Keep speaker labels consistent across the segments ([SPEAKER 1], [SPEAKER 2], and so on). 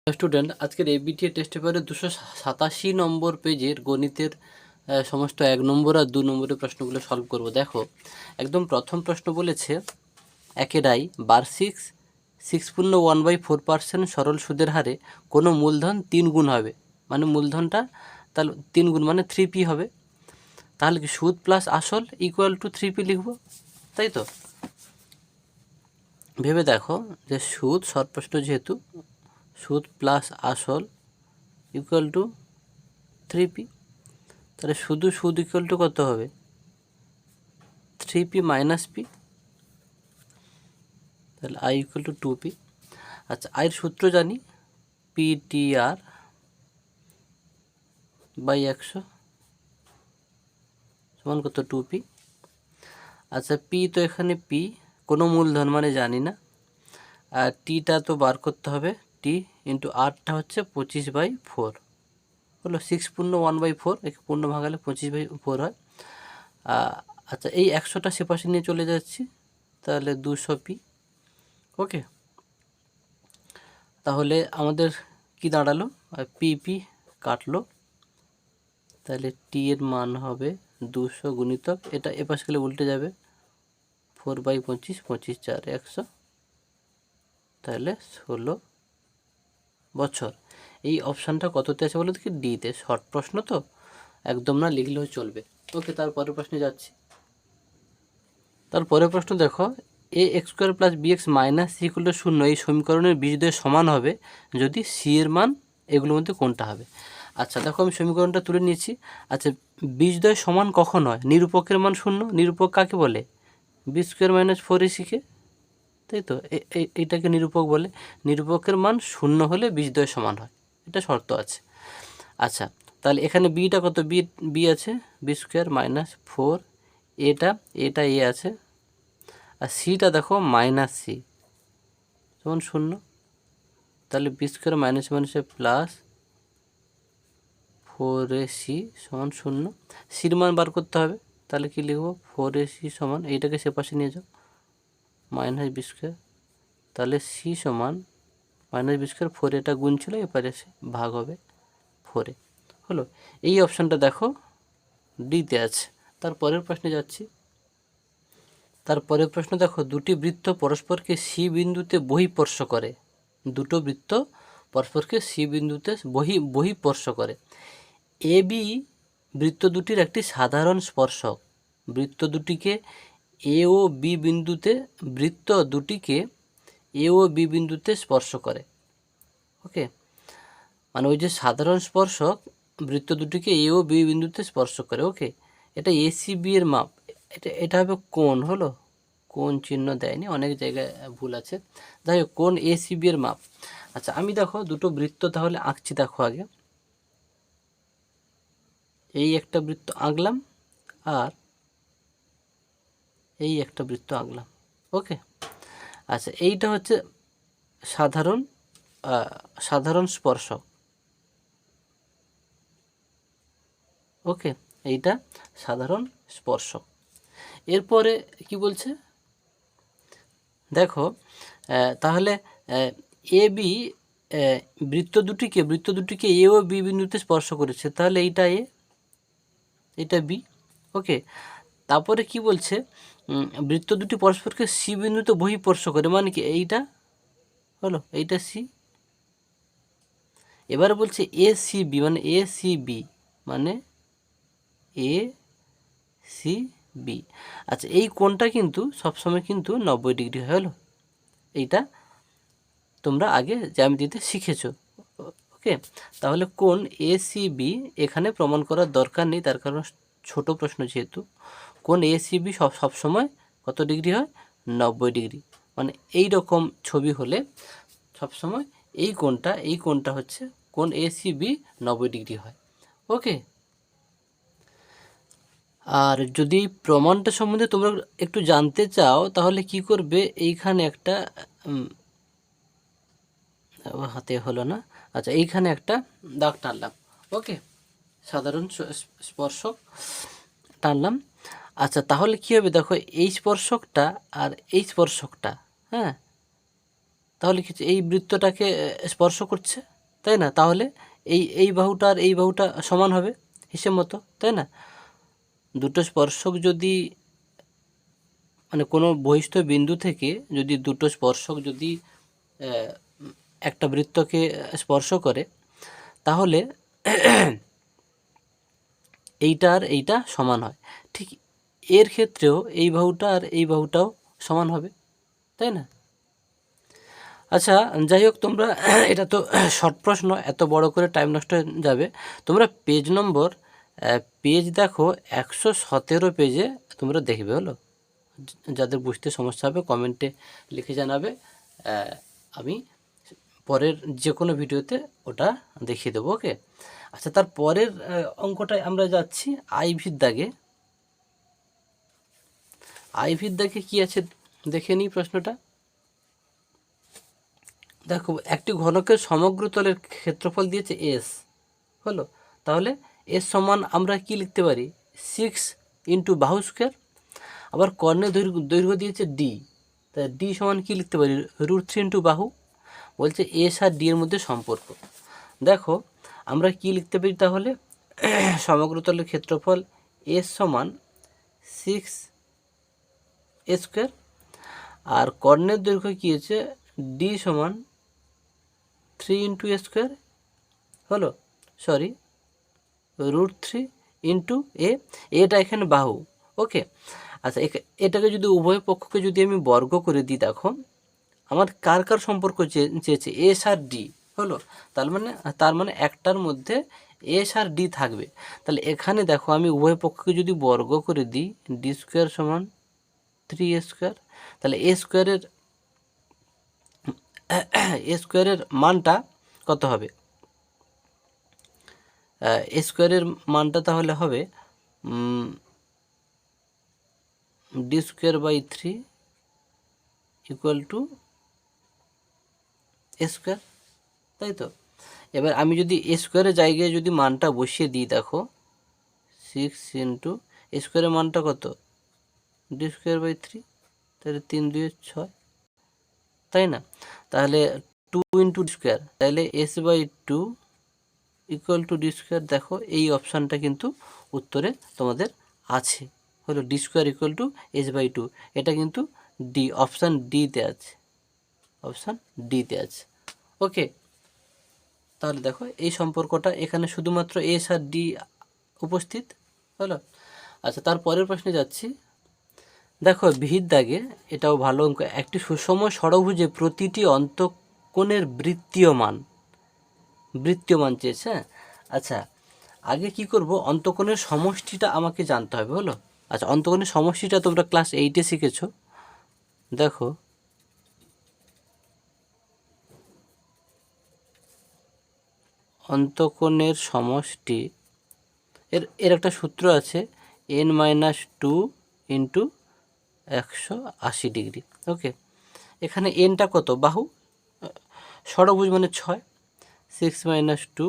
[SPEAKER 1] Student আজকের ABTA test পেপারে 287 নম্বর পেজের গণিতের সমস্ত 1 নম্বর আর 2 নম্বরের প্রশ্নগুলো সলভ করব। দেখো একদম প্রথম প্রশ্ন বলেছে একেরাই বার্ষিক 6.1/4% সরল সুদের হারে কোনো মূলধন 3 গুণ হবে, মানে মূলধনটা তাহলে 3 গুণ মানে 3p হবে। তাহলে কি সুদ প্লাস আসল ইকুয়াল টু 3p লিখব, তাই তো? ভেবে দেখো যে সুদ শর্ট প্রশ্ন যেহেতু সুদ প্লাস আসল ইকুয়াল টু 3p, তাহলে শুধু সুদ ইকুয়াল টু কত হবে 3p মাইনাস p, তাহলে i ইকুয়াল টু 2p। আচ্ছা আয়ের সূত্র জানি ptr বাই 100 সমান কত 2p। আচ্ছা p তো এখানে p কোনো মূলধন মানে জানি না, আর টিটা তো বার করতে হবে, টি ইন্টু আরটা হচ্ছে 25/4 হলো 6.1/4, একে পূর্ণ ভাগালে 25/4 হয়। আচ্ছা এই 100টা সেপাশে নিয়ে চলে যাচ্ছি, তাহলে 200p। ওকে, তাহলে আমাদের কি দাঁড়ালো, পিপি কাটলো, তাহলে টি এর মান হবে 200 গুণিতক এটা এপাশে গেলে উল্টে যাবে 4/25, 25 4 100, তাহলে 16 বছর। এই অপশানটা কততে আছে বলো দেখি, ডিতে। শর্ট প্রশ্ন তো একদম না লিখলেও চলবে। ওকে, তারপরের প্রশ্নে যাচ্ছি। তারপরের প্রশ্ন দেখো a x square plus b x minus c equal to 0 এই সমীকরণের বীজদ্বয় সমান হবে যদি সি এর মান এগুলোর মধ্যে কোনটা হবে। আচ্ছা দেখো আমি সমীকরণটা তুলে নিয়েছি। আচ্ছা বীজদ্বয় সমান কখন হয়, নিরূপকের মান 0। নিরূপক কাকে বলে, বি স্কোয়ার মাইনাস 4ac-কে, তাই তো? এইটাকে নিরূপক বলে। নিরূপকের মান 0 হলে বীজদ্বয় সমান হয়, এটা শর্ত আছে। আচ্ছা তাহলে এখানে বিটা কত, বি আছে বি স্কোয়ার মাইনাস 4, এটা এ আছে, আর সিটা দেখো মাইনাস সি যেমন 0, তাহলে বি স্কোয়ার মাইনাস মাইনাসে প্লাস 4ac সমান 0। সির মান বার করতে হবে, তাহলে কি লিখব 4ac সমান, এইটাকে সে পাশে নিয়ে যাও মাইনাস বি স্কোয়ার, তাহলে সি সমান মাইনাস বি স্কোয়ার, 4 এটা গুণ ছিল এপারে এসে ভাগ হবে 4-এ হলো। এই অপশানটা দেখো ডিতে আছে। তারপরের প্রশ্নে যাচ্ছি। তারপরের প্রশ্ন দেখো দুটি বৃত্ত পরস্পরকে সি বিন্দুতে বহিঃস্পর্শ করে, দুটো বৃত্ত পরস্পরকে সি বিন্দুতে বহিঃস্পর্শ করে। এ বি বৃত্ত দুটির একটি সাধারণ স্পর্শক, বৃত্ত দুটিকে এ ও বি বিন্দুতে স্পর্শ করে। ওকে, মানে ওই যে সাধারণ স্পর্শক বৃত্ত দুটিকে এ ও বি বিন্দুতে স্পর্শ করে। ওকে, এটা এসিবি এর মাপ, এটা হবে কোণ, হলো কোণ চিহ্ন দেয়নি, অনেক জায়গায় ভুল আছে, যাই হোক কোণ এসিবি এর মাপ। আচ্ছা আমি দেখো দুটো বৃত্ত তাহলে আঁকছি, দেখো আগে এই একটা বৃত্ত আঁকলাম আর এই একটা বৃত্ত আঁকলাম। ওকে, আচ্ছা এইটা হচ্ছে সাধারণ স্পর্শক। ওকে, এইটা সাধারণ স্পর্শক। এরপরে কি বলছে দেখো, তাহলে এ বি বৃত্ত দুটিকে এ ও বি বিন্দুতে স্পর্শ করেছে, তাহলে এইটা এ এটা বি। ওকে, তারপরে কি বলছে বৃত্ত দুটি পরস্পরকে সি বিন্দুতে বহিঃস্পর্শ করে, মানে কি এইটা হলো এইটা সি। এবার বলছে এ সি বি মানে এ সি বি। আচ্ছা এই কোণটা কিন্তু সবসময় কিন্তু 90 ডিগ্রি হলো, এইটা তোমরা আগে জ্যামিতিতে শিখেছো। ওকে, তাহলে কোণ এ সি বি এখানে প্রমাণ করার দরকার নেই, তার কারণ ছোট প্রশ্ন যেহেতু। কোণ এ সি বি সবসময় কত ডিগ্রি হয়, 90 ডিগ্রি। মানে এই রকম ছবি হলে সবসময় এই কোণটা হচ্ছে কোণ এ সি বি 90 ডিগ্রি হয়। ওকে, আর যদি প্রমাণটা সম্বন্ধে তোমরা একটু জানতে চাও তাহলে কি করবে, এইখানে একটা হাতে হলো না, আচ্ছা এইখানে একটা দাগ টানলাম। ওকে, সাধারণ স্পর্শক টানলাম। আচ্ছা তাহলে কি হবে দেখো এই স্পর্শকটা আর এই স্পর্শকটা, হ্যাঁ তাহলে কি এই বৃত্তটাকে স্পর্শ করছে, তাই না? তাহলে এই বাহুটা আর এই বাহুটা সমান হবে হিসেব মতো, তাই না? দুটো স্পর্শক যদি মানে কোনো বহিস্থ বিন্দু থেকে যদি দুটো স্পর্শক যদি একটা বৃত্তকে স্পর্শ করে, তাহলে এইটা আর এইটা সমান হয়। ঠিক এর ক্ষেত্রেও এই বাহুটা আর এই বাহুটাও সমান হবে, তাই না? আচ্ছা, যাই হোক, তোমরা এটা তো শর্ট প্রশ্ন, এত বড় করে টাইম নষ্ট হয়ে যাবে। তোমরা পেজ দেখো 117 পেজে তোমরা দেখবে, হলো? যাদের বুঝতে সমস্যা হবে কমেন্টে লিখে জানাবে, আমি পরের যে কোনো ভিডিওতে ওটা দেখিয়ে দেবো, ওকে? আচ্ছা, তার পরের অঙ্কটায় আমরা যাচ্ছি আইভির দাগে। আইভির দাগে কী আছে দেখে নিই প্রশ্নটা। দেখো, একটি ঘনকের সমগ্র তলের ক্ষেত্রফল দিয়েছে এস, হলো? তাহলে এস সমান আমরা কি লিখতে পারি? 6 ইন্টু বাহু স্কোয়ার। আবার কর্ণের দৈর্ঘ্য দিয়েছে ডি, তাই ডি সমান কি লিখতে পারি? √3 ইন্টু বাহু। বলছে এস আর ডি এর মধ্যে সম্পর্ক। দেখো, আমরা কি লিখতে পারি তাহলে? সমগ্র তলের ক্ষেত্রফল এস সমান 6 এ স্কোয়ার, আর কর্ণের দৈর্ঘ্য কী আছে? ডি সমান 3 ইন্টু এ স্কোয়ার, হলো? সরি, √3 ইন্টু এটা এখানে বাহু, ওকে? আচ্ছা, এটাকে যদি উভয় পক্ষকে যদি আমি বর্গ করে দিই, দেখো আমার কার কার সম্পর্ক চেয়েছে? এস আর ডি, হলো? তার মানে একটার মধ্যে এস আর ডি থাকবে। তাহলে এখানে দেখো, আমি উভয় পক্ষকে যদি বর্গ করে দিই, ডি স্কোয়ার সমান 3 এ স্কোয়ার, তাহলে এ স্কোয়ারের মানটা কত হবে? এ স্কোয়ারের মানটা তাহলে হবে D square by 3 equal to A square, তাই তো? এবার আমি যদি এ স্কোয়ারের জায়গায় যদি মানটা বসিয়ে দিই, দেখো 6 ইন্টু এ স্কোয়ারের মানটা কত? ডি স্কোয়ার বাই 3, তাহলে 3 2 6, তাই না? তাহলে 2 ইন্টু ডি স্কোয়ার, তাহলে S by 2 equal to D square. দেখো, এই অপশানটা কিন্তু উত্তরে তোমাদের আছে, হলো? D square equal to S by 2, এটা কিন্তু ডি, অপশান ডিতে আছে, অপশান ডিতে আছে, ওকে? তাহলে দেখো, এই সম্পর্কটা এখানে শুধুমাত্র এস আর ডি উপস্থিত, হলো? আচ্ছা, তার পরের প্রশ্নে যাচ্ছি। দেখো, ভির দাগে, এটাও ভালো অঙ্ক। একটি সুষম ষড়ভুজে প্রতিটি অন্তঃকোণের বৃত্তীয়মান চেয়েছে, হ্যাঁ? আচ্ছা, আগে কি করব? অন্তঃকোণের সমষ্টিটা আমাকে জানতে হবে, হলো? আচ্ছা, অন্তঃকোণের সমষ্টিটা তোমরা ক্লাস 8-এ শিখেছো। দেখো, অন্তঃকোণের সমষ্টি এর একটা সূত্র আছে, n-2 ইন্টু 180 ডিগ্রি, ওকে? এখানে এনটা কত? বাহু, ষড়ভুজ মানে 6, 6 - 2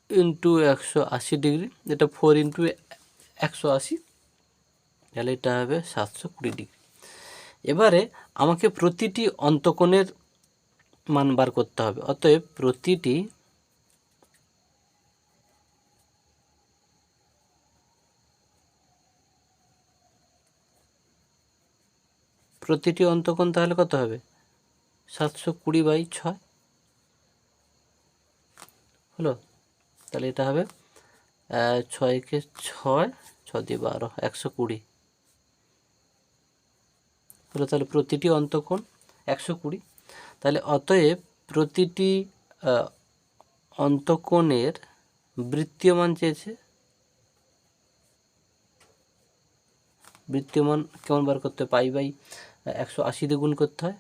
[SPEAKER 1] ইন্টু 180 ডিগ্রি, এটা 4 ইন্টু 180, তাহলে এটা হবে 720 ডিগ্রি। এবারে আমাকে প্রতিটি অন্তঃকোণের মান বার করতে হবে। অতএব প্রতিটি অন্তঃকোণ তাহলে কত হবে? 720/6, হলো? তাহলে এটা হবে 6 কে 6, 6 দিয়ে 12, 120, হলো? তাহলে প্রতিটি অন্তঃকোণ 120। তাহলে অতএব প্রতিটি অন্তঃকোণের বৃত্তীয় মান চেয়েছে। বৃত্তীয় মান কেমন বার করতে হয়? π/180 দিয়ে গুণ করতে হয়।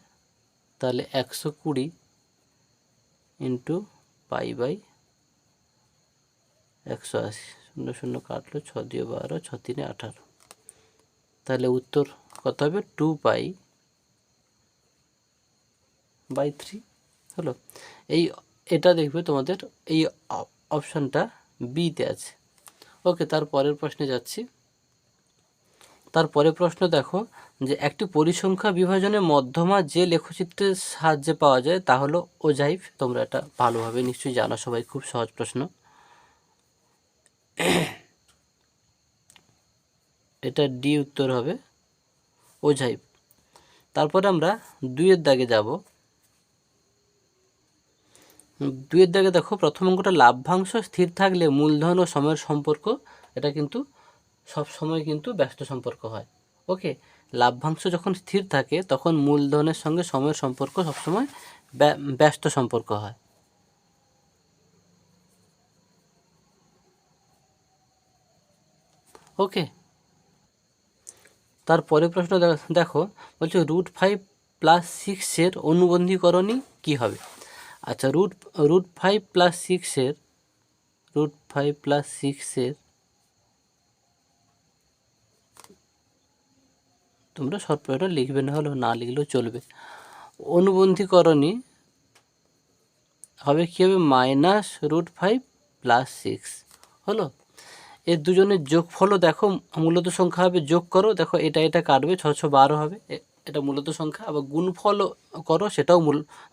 [SPEAKER 1] তাহলে 120 ইন্টু π/180, 0 0 কাটলো, 6 দিয়ে 12, 6 3 18, তাহলে উত্তর কত হবে? 2π/3, হলো? এটা দেখবে তোমাদের এই অপশানটা বিতে আছে, ওকে? তার পরের প্রশ্নে যাচ্ছি। তারপরে প্রশ্ন দেখো যে একটি পরিসংখ্যা বিভাজনের মধ্যমা যে লেখচিত্রের সাহায্যে পাওয়া যায় তা হলো ওজাইভ। তোমরা এটা ভালোভাবে নিশ্চয়ই জানো সবাই, খুব সহজ প্রশ্ন। এটা ডি উত্তর হবে, ওজাইভ। তারপরে আমরা 2-এর দাগে যাব। 2-এর দাগে দেখো প্রথম অঙ্কটা লাভ্যাংশ স্থির থাকলে মূলধন ও সময়ের সম্পর্ক, এটা কিন্তু সব সময় কিন্তু ব্যস্ত সম্পর্ক হয়। ওকে, লাভ্যাংশ যখন স্থির থাকে তখন মূলধনের সঙ্গে সময়ের সম্পর্ক সবসময় ব্যস্ত সম্পর্ক হয়। ওকে, তারপরে প্রশ্ন দেখো বলছে √5 + 6 অনুবন্ধীকরণই কী হবে। আচ্ছা, √5 + 6 √5 + 6 তোমরা শর্টকাটে লিখবে, না হলেও না লিখলেও চলবে। অনুবন্ধীকরণই হবে কী হবে, -√5 + 6 হলো। এর দুজনের যোগফলও দেখো মূলত সংখ্যা হবে, যোগ করো দেখো এটা কাটবে, 612 হবে, এটা মূলত সংখ্যা। আবার গুণফলও করো, সেটাও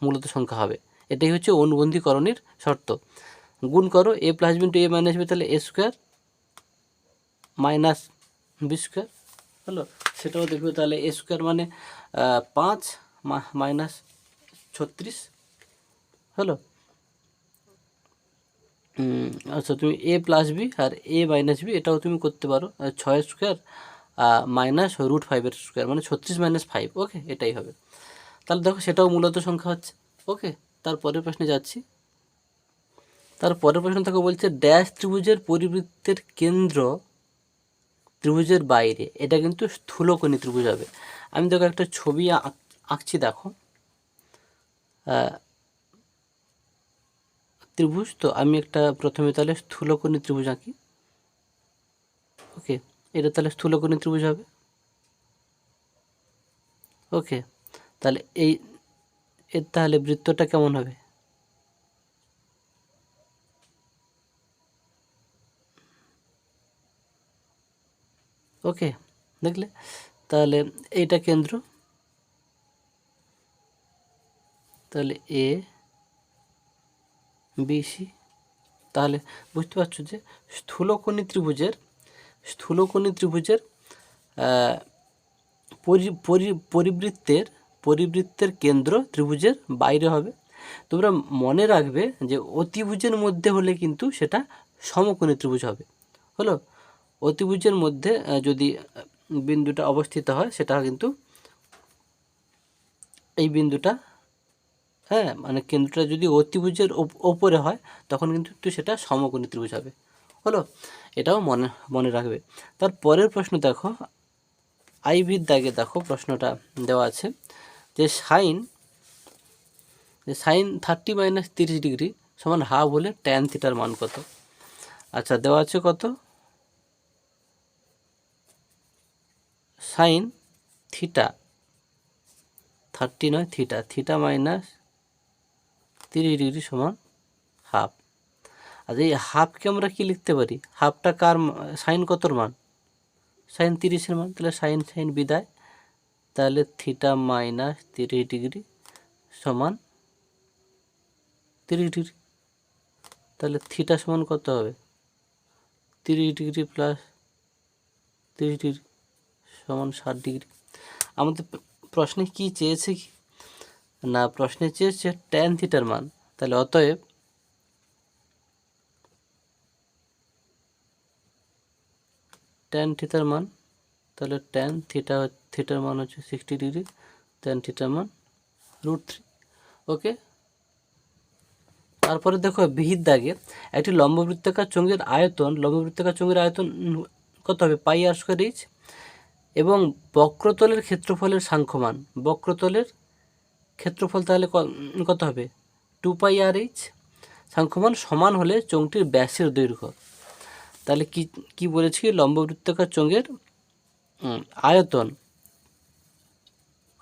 [SPEAKER 1] মূলত সংখ্যা হবে। এটাই হচ্ছে অনুবন্ধীকরণের শর্ত। গুণ করো a + b * a - b, তাহলে a² - b² হলো, সেটাও দেখবে। তাহলে a² মানে 5 - 36 হলো। আচ্ছা, তুমি a + b R a - b এটাও তুমি করতে পারো, 6² -√5 মানে 36 - 5। ওকে, এটাই হবে। তাহলে দেখো সেটাও মূলত সংখ্যা হচ্ছে। ওকে, তারপরের প্রশ্নে যাচ্ছি। তারপরের প্রশ্ন থেকে বলছে ড্যাশ ত্রিভুজের পরিবৃত্তের কেন্দ্র ত্রিভুজের বাইরে, এটা কিন্তু স্থূলকোণী ত্রিভুজ হবে। আমি দেখো একটা ছবি আঁকছি, দেখো ত্রিভুজ। তো আমি একটা প্রথমে তাহলে স্থূলকোণী ত্রিভুজ আঁকি। ওকে, এটা তাহলে স্থূলকোণী ত্রিভুজ হবে। ওকে, তাহলে এর তাহলে বৃত্তটা কেমন হবে। ওকে, দেখলে তাহলে এইটা কেন্দ্র, তাহলে এ বি সি। তাহলে বুঝতে পারছো যে স্থূলকোণী ত্রিভুজের পরিবৃত্তের কেন্দ্র ত্রিভুজের বাইরে হবে। তোমরা মনে রাখবে যে অতিভুজের মধ্যে হলে কিন্তু সেটা সমকোণী ত্রিভুজ হবে। হলো, অতিভুজের মধ্যে যদি বিন্দুটা অবস্থিত হয় সেটা কিন্তু এই বিন্দুটা, হ্যাঁ, মানে কেন্দ্রটা যদি অতিভুজের ওপরে হয় তখন কিন্তু সেটা সমকোণী ত্রিভুজ হবে। হলো, এটাও মনে রাখবে। তার পরের প্রশ্ন দেখো, আইভির দাগে দেখো প্রশ্নটা দেওয়া আছে যে সাইন 30 - 30 ডিগ্রি সমান হাফ হলে ট্যান থিটার মান কত। আচ্ছা, দেওয়া আছে কত, সাইন থিটা 30 নয় থিটা, থিটা -30 ডিগ্রি সমান হাফ। আচ্ছা, এই হাফকে আমরা কি লিখতে পারি, হাফটা কার, সাইন কতর মান, সাইন 30-এর মান। তাহলে সাইন বিদায়, তাহলে থিটা -30 ডিগ্রি সমান 30 ডিগ্রি। তাহলে থিটা সমান কত হবে, 30 ডিগ্রি প্লাস 30 ডিগ্রি সমান 60 ডিগ্রি। আমাদের প্রশ্নে কি চেয়েছে, কি না, প্রশ্নে চেয়েছে ট্যান থিটার মান। তাহলে অতএব ট্যান থিটার মান, তাহলে ট্যান থিটার মান হচ্ছে 60 ডিগ্রি, ট্যান থিটার মান √3। ওকে, তারপরে দেখো বিহিত দাগে একটি লম্ববৃত্তাকার চোঙের আয়তন কত হবে, πr²h, এবং বক্রতলের ক্ষেত্রফলের সাংখ্যমান, বক্রতলের ক্ষেত্রফল তাহলে কত হবে, 2πrh, সাংখ্যমান সমান হলে চোঙটির ব্যাসের দৈর্ঘ্য। তাহলে কি বলেছি, লম্ববৃত্তাকার চোঙের আয়তন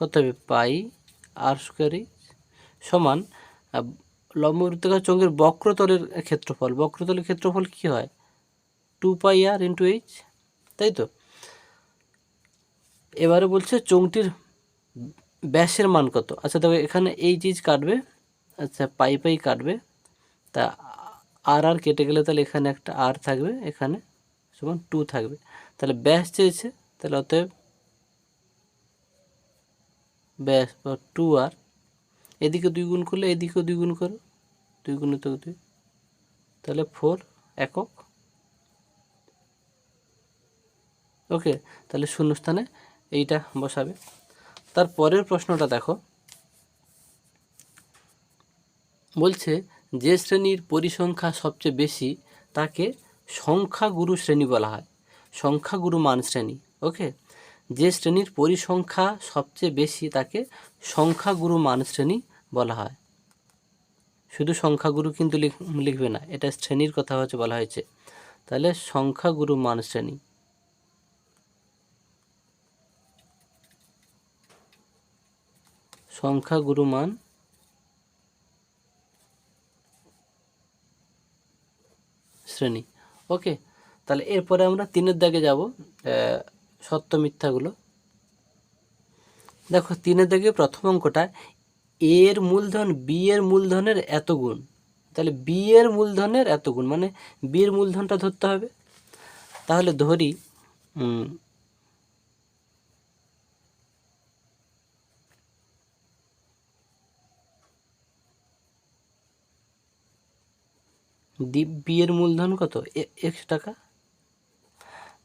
[SPEAKER 1] কত হবে, πr² সমান লম্ববৃত্তাকার চোঙের বক্রতলের ক্ষেত্রফল কি হয়, 2πr × h, তাই তো। এবারে বলছে চোঙটির ব্যাসের মান কত। আচ্ছা দেখো এখানে এই চিজ কাটবে, আচ্ছা পাই পাই কাটবে, তা আর আর কেটে গেলে তাহলে এখানে একটা আর থাকবে, এখানে সমান 2 থাকবে। তাহলে ব্যাস চেয়েছে, তাহলে অতএব ব্যাস বা 2 আর, এদিকে 2 গুণ করলে এদিকেও 2 গুণ করো, 2 গুণিত 2, তাহলে 4 একক। ওকে, তাহলে শূন্যস্থানে এইটা বসাবে। তার পরের প্রশ্নটা দেখো, বলছে যে শ্রেণীর পরিসংখ্যা সবচেয়ে বেশি তাকে সংখ্যাগুরু শ্রেণী বলা হয়, সংখ্যাগুরু মান শ্রেণী। ওকে, যে শ্রেণীর পরিসংখ্যা সবচেয়ে বেশি তাকে সংখ্যাগুরু মান শ্রেণী বলা হয়। শুধু সংখ্যাগুরু কিন্তু লিখবে না, এটা শ্রেণীর কথা হচ্ছে বলা হয়েছে, তাহলে সংখ্যাগুরু মান শ্রেণী। সংখ্যাগুরু মান শ্রেণী। ওকে, তাহলে এরপরে আমরা 3-এর দাগে যাব, সত্য মিথ্যাগুলো। দেখো 3-এর দাগে প্রথম অঙ্কটা, এ এর মূলধন বি এর মূলধনের এত গুণ, তাহলে বি এর মূলধনের এত গুণ মানে বি এর মূলধনটা ধরতে হবে। তাহলে ধরি বি এর মূলধন কত, 1 টাকা।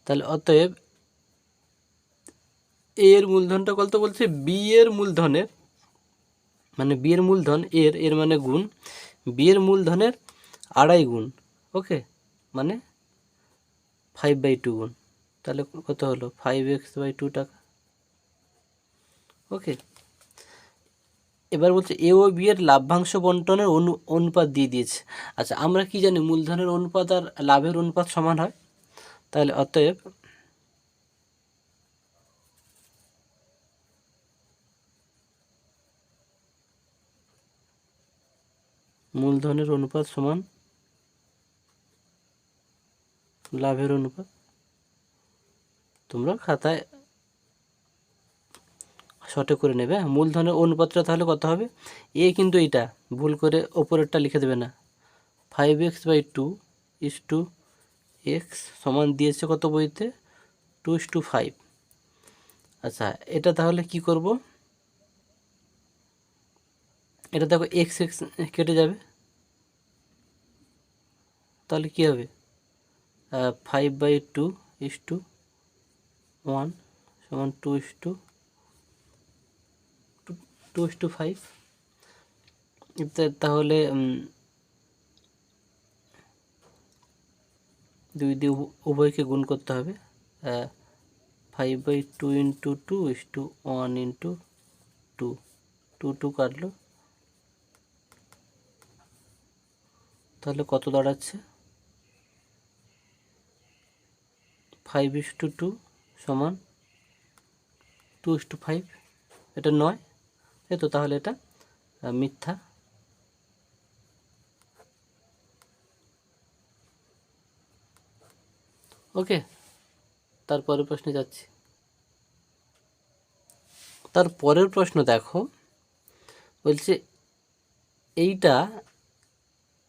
[SPEAKER 1] তাহলে অতএব এ এর মূলধনটা কত বলছে, বি এর মূলধনের মানে বি এর মূলধন এর মানে গুণ, বি এর মূলধনের 2.5 গুণ। ওকে, মানে 5/2 গুণ, তাহলে কত হলো 5x/2 টাকা। ওকে, এবার বলছে এ ও বি এর লাভ্যাংশ বন্টনের অনুপাত দিয়ে দিয়েছে। আচ্ছা আমরা কি জানি মূলধনের অনুপাত আর লাভের অনুপাত সমান হয়, তাহলে অতএব মূলধনের অনুপাত সমান লাভের অনুপাত। তোমরা খাতায় শর্টে করে নেবে। মূলধনের অনুপাতটা তাহলে কত হবে, এ কিন্তু এইটা ভুল করে ওপরেরটা লিখে দেবে না, 5x/2 x সমান দিয়েছে কত বইতে, 2:5। আচ্ছা এটা তাহলে কি করব, এটা দেখো এক্স এক্স কেটে যাবে, তাহলে কী হবে 5/2 1 সমান 2:5। তাহলে 2 দিয়ে উভয়কে গুণ করতে হবে, 5/2 × 2 1 × 2, 2 কাটলো, তাহলে কত দাঁড়াচ্ছে 5:2 সমান 2:5, এটা 9, তাই তো, তাহলে এটা মিথ্যা। ওকে, তারপরের প্রশ্নে যাচ্ছি। তার পরের প্রশ্ন দেখো, বলছে এইটা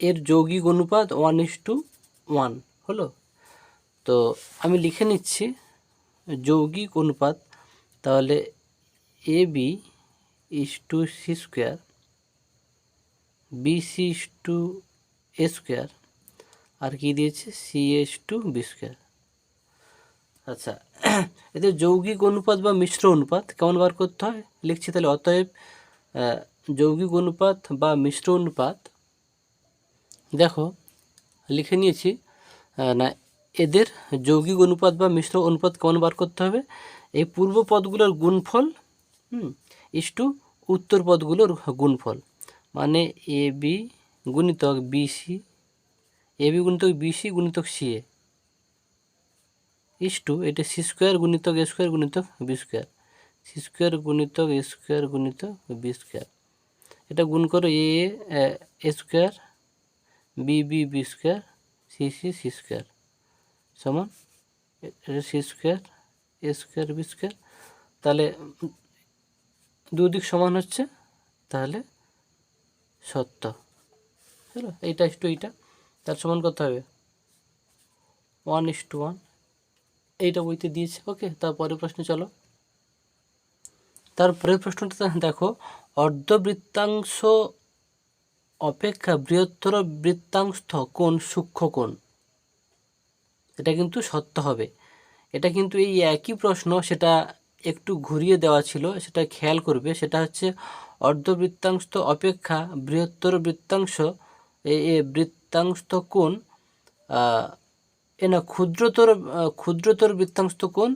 [SPEAKER 1] এর যৌগিক অনুপাত 1:1 হলো। তো আমি লিখে নিচ্ছি যৌগিক অনুপাত, তাহলে AB (C²), BC (A²), আর কি দিয়েছে CA(B²). আচ্ছা এদের যৌগিক অনুপাত বা মিশ্র অনুপাত কেমন বার করতে হয় লিখছি, তাহলে অতএব যৌগিক অনুপাত বা মিশ্র অনুপাত, দেখো লিখে নিয়েছি না, এদের যৌগিক অনুপাত বা মিশ্র অনুপাত কেমন বার করতে হবে, এই পূর্ব পদগুলোর গুণফল ইস্টু উত্তর পদগুলোর গুণফল, মানে AB গুণিতক BC, AB গুণিতক BC গুণিতক CA ইস্টু এটা C² গুণিতক A² গুণিতক B², C² গুণিতক A² গুণিতক B², এটা গুণ করো A² BB B² CC C² সমান এটা C² A² B², তাহলে দুদিক সমান হচ্ছে, তাহলে সত্য। হলো এইটা ইস্টু এইটা, তার সমান কত হবে 1:1। এইটা বইতে দিয়েছে। ওকে, তারপরের প্রশ্ন চলো। তারপরের প্রশ্নটা দেখো, অর্ধবৃত্তাংশ অপেক্ষা বৃহত্তর বৃত্তাংশ কোণ সূক্ষ্ম কোণ। এটা কিন্তু সত্য হবে। এটা কিন্তু এই একই প্রশ্ন, সেটা একটু ঘুরিয়ে দেওয়া ছিল, সেটা খেয়াল করবে। সেটা হচ্ছে অর্ধবৃত্তাংশ অপেক্ষা বৃহত্তর বৃত্তাংশ বৃত্তাংশ কোণ না ক্ষুদ্রতর বৃত্তাংশ কোণ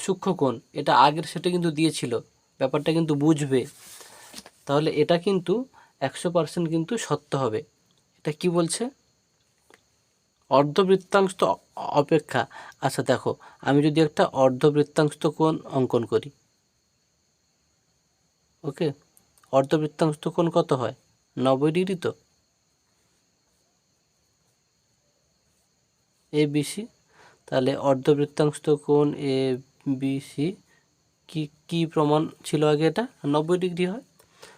[SPEAKER 1] সূক্ষ্ম কোণ। এটা আগের সেটা কিন্তু দিয়েছিল, ব্যাপারটা কিন্তু বুঝবে। তাহলে এটা কিন্তু 100% কিন্তু সত্য হবে। এটা কি বলছে, অর্ধবৃত্তাংশ অপেক্ষা। আচ্ছা দেখো, আমি যদি একটা অর্ধবৃত্তাংশ কোণ অঙ্কন করি, ওকে, অর্ধবৃত্তাংশ কোণ কত হয় 90 ডিগ্রি। তো ABC, তাহলে অর্ধবৃত্তাংশ কোণ ABC কি প্রমাণ ছিল আগে, এটা 90 ডিগ্রি হয়,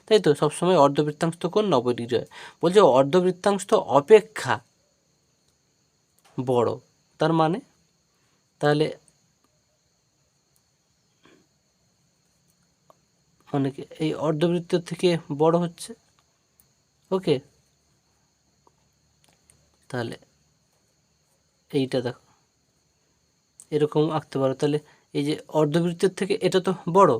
[SPEAKER 1] তাই তো? সবসময় অর্ধবৃত্তাংশ কোণ 90 ডিগ্রি হয়। বলছে অর্ধবৃত্তাংশ অপেক্ষা বড়, তার মানে তাহলে মানে কি এই অর্ধবৃত্তের থেকে বড় হচ্ছে। ওকে, তাহলে এইটা দেখো এরকম আঁকতে পারো। তাহলে এই যে অর্ধবৃত্তের থেকে এটা তো বড়,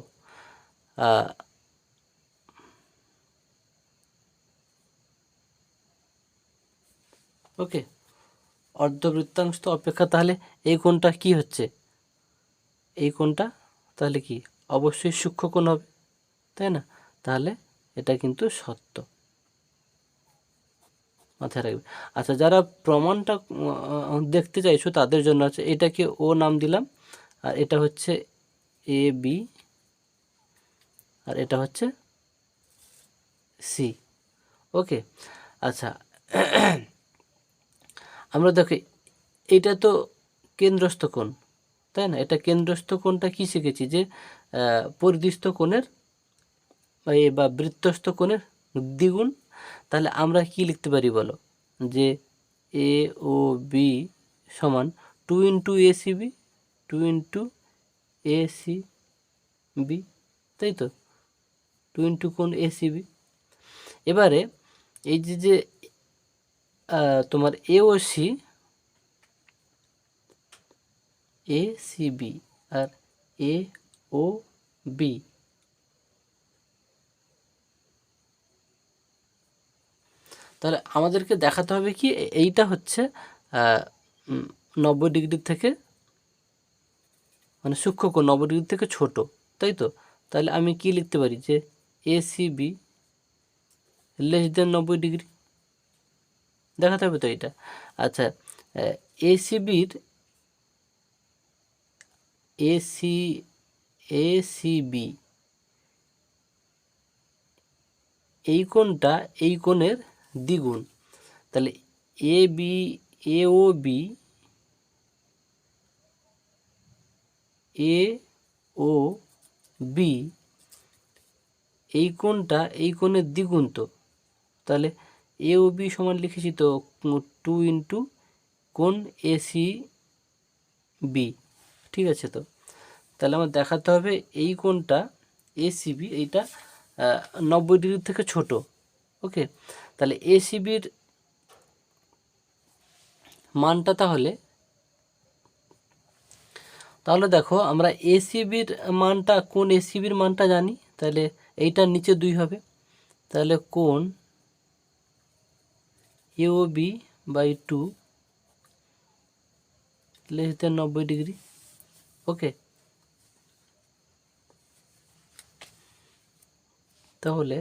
[SPEAKER 1] ওকে, অর্ধবৃত্তাংশ অপেক্ষা, তাহলে এই কোণটা কি হচ্ছে, এই কোণটা তাহলে কি অবশ্যই সূক্ষ্ম কোণ হবে, তাই না? তাহলে এটা কিন্তু সত্য, মাথায় রাখবে। আচ্ছা, যারা প্রমাণটা দেখতে চাইছো তাদের জন্য আছে, এটাকে ও নাম দিলাম, আর এটা হচ্ছে AB, আর এটা হচ্ছে C। ওকে, আচ্ছা আমরা দেখি এটা তো কেন্দ্রস্থ কোণ, তাই না? এটা কেন্দ্রস্থ কোণটা কি শিখেছি, যে পরিধিস্থ কোণের বা বৃত্তস্থ কোণের দ্বিগুণ। তাহলে আমরা কি লিখতে পারি বলো, যে AOB সমান 2 × ACB, 2 × ACB, তাই তো? 2 × কোণ ACB। এবারে এই যে তোমার ACB আর AOB, তাহলে আমাদেরকে দেখাতে হবে কি এইটা হচ্ছে 90 ডিগ্রি থেকে, মানে সূক্ষ্ম কোণ 90 ডিগ্রি থেকে ছোট, তাই তো? তাহলে আমি কি লিখতে পারি, যে ACB <90 ডিগ্রি দেখাতে হবে তো এটা। আচ্ছা, ACBর ACB এই কোণটা এই কোণের দ্বিগুণ। তাহলে AOB এই কোণটা এই কোণের দ্বিগুণ। তো তাহলে AOB সমান লিখেছি তো 2 × কোণ ACB, ঠিক আছে? তো তাহলে আমার দেখাতে হবে এই কোণটা ACB এইটা 90 ডিগ্রি থেকে ছোট। ওকে, তাহলে ACBর মানটা তাহলে দেখো, আমরা ACBর মানটা, কোণ ACBর মানটা জানি, তাহলে এইটার নিচে 2 হবে। তাহলে কোণ AOB বাই 2 <90 ডিগ্রি। ওকে, তাহলে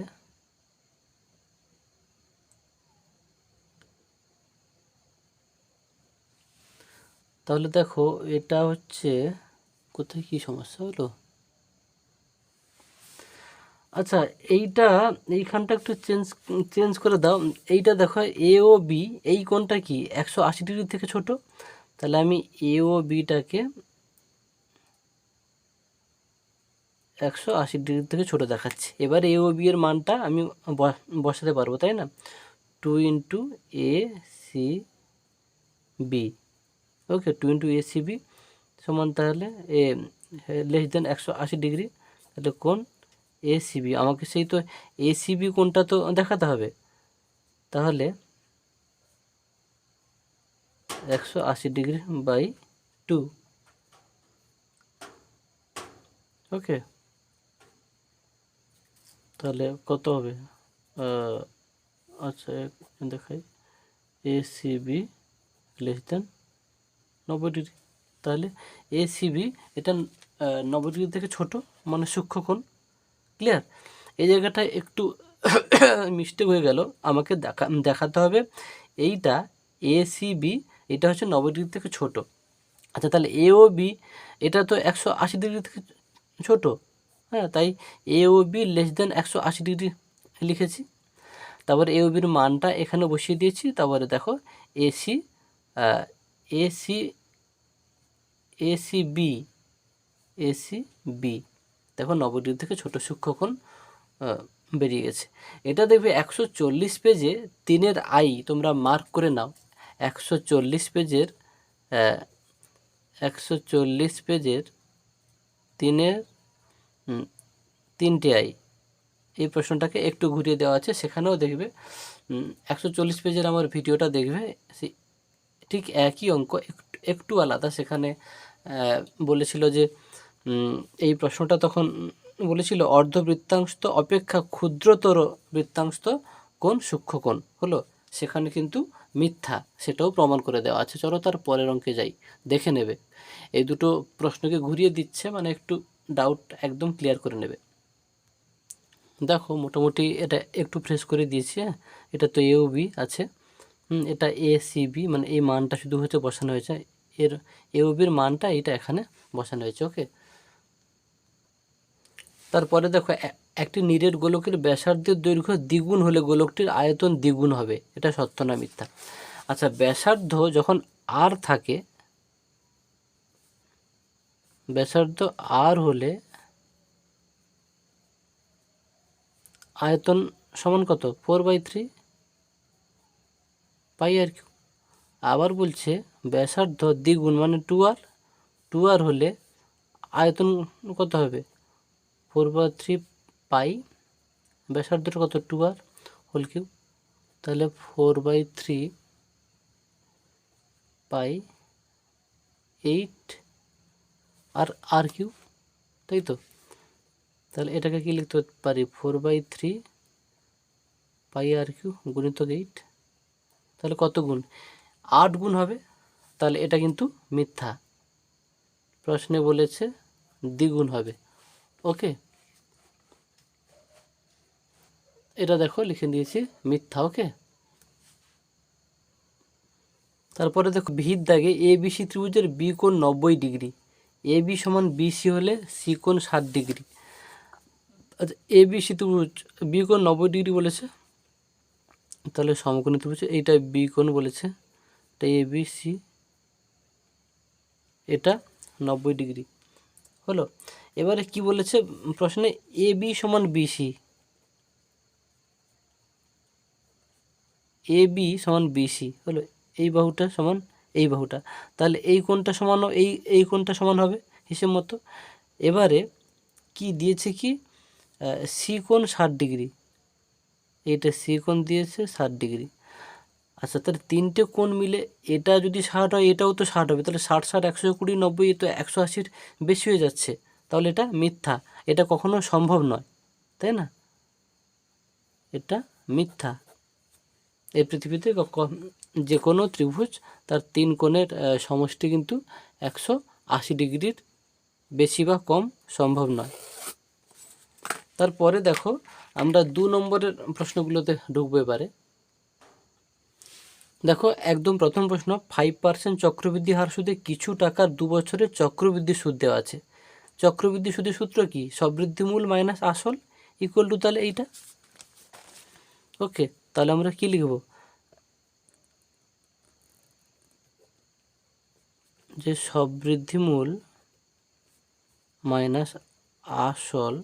[SPEAKER 1] দেখো এটা হচ্ছে কোথায় কি সমস্যা হলো। আচ্ছা, এইখানটা একটু চেঞ্জ করে দাও। এইটা দেখো AOB এই কোণটা কি 180 ডিগ্রি থেকে ছোট। তাহলে আমি AOBটাকে 180 ডিগ্রি থেকে ছোট দেখাচ্ছে। এবার এ ও বি এর মানটা আমি বসাতে পারবো, তাই না? 2 into A C B, okay, 2 into A C B সমান তাহলে লেস দেন 180 ডিগ্রি, তাহলে কোণ এ সি বি, আমাকে সেই তো এ সি বি কোণটা তো দেখাতে হবে। তাহলে 180 ডিগ্রি বাই 2, ওকে, তাহলে কত হবে? আচ্ছা দেখাই, A C B less than 90 degree, তাহলে এ সি বি এটা 90 ডিগ্রি থেকে ছোট, মানে সূক্ষ্মকোণ। ক্লিয়ার? এই জায়গাটায় একটু মিস্টেক হয়ে গেল, আমাকে দেখাতে হবে এইটা এ সি বি এটা হচ্ছে 90 ডিগ্রি থেকে ছোট। আচ্ছা, তাহলে এ ও বি এটা তো 180 ডিগ্রি থেকে ছোট, হ্যাঁ, তাই এ ও বি লেস দেন 180 ডিগ্রি লিখেছি। তারপরে এ ও বির মানটা এখানে বসিয়ে দিয়েছি। তারপরে দেখো AC AC AC B AC B দেখো 90 ডিগ্রি থেকে ছোট সূক্ষ্মকোণ বেরিয়ে গেছে। এটা দেখবে 140 পেজে 3-এর আই তোমরা মার্ক করে নাও। 140 পেজের 140 পেজের 3-এর 3টে আই, এই প্রশ্নটাকে একটু ঘুরিয়ে দেওয়া আছে, সেখানেও দেখবে 140 পেজের আমার ভিডিওটা দেখবে, ঠিক একই অঙ্ক একটু আলাদা। সেখানে বলেছিল যে এই প্রশ্নটা তখন বলেছিল অর্ধবৃত্তাংশ অপেক্ষা ক্ষুদ্রতর বৃত্তাংশ কোণ সূক্ষ্মকোণ হলো, সেখানে কিন্তু মিথ্যা, সেটাও প্রমাণ করে দেওয়া আছে। চলো তার পরের অঙ্কে যাই, দেখে নেবে। এই দুটো প্রশ্নকে ঘুরিয়ে দিচ্ছে, মানে একটু ডাউট একদম ক্লিয়ার করে নেবে। দেখো মোটামুটি এটা একটু ফ্রেশ করে দিয়েছি। হ্যাঁ, এটা তো এও বি আছে, এটা এ সি বি, মানে এই মানটা শুধু হচ্ছে বসানো হয়েছে, এর এও বির মানটা এটা এখানে বসানো হয়েছে, ওকে। তারপরে দেখো একটি নিরেট গোলকের ব্যাসার্ধের দৈর্ঘ্য দ্বিগুণ হলে গোলকটির আয়তন দ্বিগুণ হবে, এটা সত্য না মিথ্যা? আচ্ছা, ব্যাসার্ধ যখন আর থাকে, ব্যাসার্ধ আর হলে আয়তন সমান কত? 4/3 পাই আর কিউ। আবার বলছে ব্যাসার্ধ দ্বিগুণ মানে 2r হলে আয়তন কত হবে? 4/3 পাই, ব্যাসার্ধটা কত? 2r হোল কিউব, তাহলে 4/3 পাই 8 আর কিউব, তাই তো? তাহলে এটাকে কি লিখতে পারি? 4/3 পাই আর কিউ গুণিতক 8, তাহলে কত গুণ? 8 গুণ হবে। তাহলে এটা কিন্তু মিথ্যা, প্রশ্নে বলেছে দ্বিগুণ হবে, ওকে। এটা দেখো লিখে দিয়েছি মিথ্যা, ওকে। তারপরে দেখো ভিত দাগে এ বিসি ত্রিভুজের বি কোণ 90 ডিগ্রি, এ বি সমান বিসি হলে সি কোণ 60 ডিগ্রি। আচ্ছা, এ বিসি ত্রিভুজ বি কোণ 90 ডিগ্রি বলেছে, তাহলে সমকোণী ত্রিভুজ এইটা বি কোণ বলেছে, এটা এ বি সি, এটা 90 ডিগ্রি হলো। এবারে কি বলেছে প্রশ্নে? এ বি সমান বিসি, এ বি সমান বিসি হলো, এই বাহুটা সমান এই বাহুটা, তাহলে এই কোণটা সমান এই কোণটা সমান হবে হিসেব মতো। এবারে কি দিয়েছে? কি সি কোণ 60 ডিগ্রি, এইটা সি কোণ দিয়েছে 60 ডিগ্রি। আচ্ছা, তাহলে তিনটে কোণ মিলে এটা যদি 60 হয়, এটাও তো 60 হবে, তাহলে 60 60 120 90, তো 180-র বেশি হয়ে যাচ্ছে, তাহলে এটা মিথ্যা, এটা কখনো সম্ভব নয়, তাই না? এটা মিথ্যা। এই পৃথিবীতে যে কোনো ত্রিভুজ তার 3 কোণের সমষ্টি কিন্তু 180 ডিগ্রির বেশি বা কম সম্ভব নয়। তারপরে দেখো আমরা 2 নম্বরের প্রশ্নগুলোতে ঢুকবো এবারে। দেখো একদম প্রথম প্রশ্ন, 5% চক্রবৃদ্ধি হার সুদে কিছু টাকার 2 বছরের চক্রবৃদ্ধি সুদ দেওয়া আছে। চক্রবৃদ্ধি সুদের সূত্র কি? সবৃদ্ধিমূল মাইনাস আসল ইকুয়াল টু তাহলে এইটা, ওকে। তাহলে আমরা কি লিখব? যে সবৃদ্ধিমূল মাইনাস আসল